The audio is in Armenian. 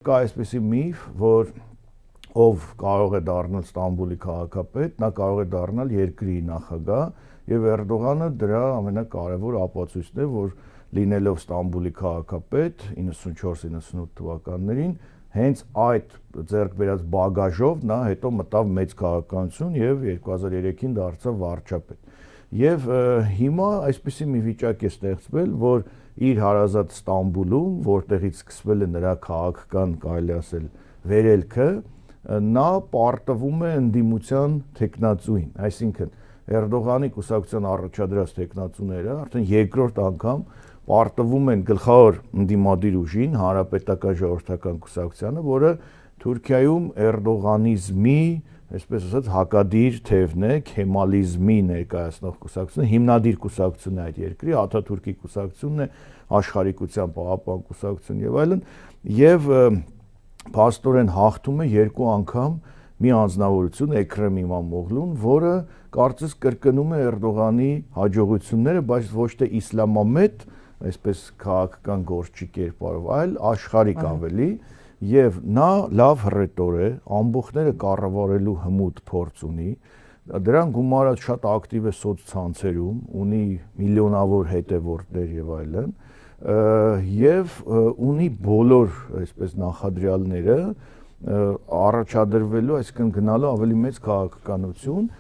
Կա այսպիսի միֆ, որ ով կարող է դառնալ Ստամբուլի քաղաքապետ, նա կարող է դառնալ երկրի նախագահ, եւ Էրդողանը դրա ամենակարևոր ապացույցն է, որ լինելով Ստամբուլի քաղաքապետ 94-98 թվականներին, հենց այդ ձեռք բերած բագաժով նա հետո մտավ մեծ քաղաքականություն եւ 2003-ին դարձավ վարչապետ։ Եվ հիմա այսպիսի մի վիճակ է ստեղծվել, որ իր հարազատ Ստամբուլում, որտեղից սկսվել է նրա քաղաքական, կարելի ասել, վերելքը, նա պարտվում է ընդդիմության թեկնածուին, այսինքն Էրդողանի կուսակցության առաջադրած թեկնածուները արդեն երկրորդ անգամ պարտվում են գլխավոր ընդդիմադիր ուժին, Հանրապետական ժողովրդական կուսակցությանը, որը Թուրքիայում էրդողանիզմի, այսպես ասած, հակադիր թևն է, քեմալիզմի ներկայացնող կուսակցությունը, հիմնադիր կուսակցությունն է այդ երկրի, Աթաթուրքի կուսակցությունն է, Աշխարհիկության պահապան կուսակցություն եւ այլն, եւ փաստորեն հաղթում է երկու անգամ մի անձնավորություն Էքրեմ Իմամօղլուն, որը կարծես կրկնում է Էրդողանի հաջողությունները, բայց ոչ թե իսլամամետ, այսպես քաղաքական գործչի կերպարով, այլ աշխարհիկ ավելի, եւ նա լավ հռետոր է, ամբողջները կառավարելու հմուտ փորձ ունի, դրան գումարած շատ ակտիվ է սոցցանցերում, ունի միլիոնավոր հետևորդներ եւ այլն, եւ ունի բոլոր, այսպես նախադրյալները առաջադրվելու, այսինքն գնալու ավելի մեծ քաղաքականություն,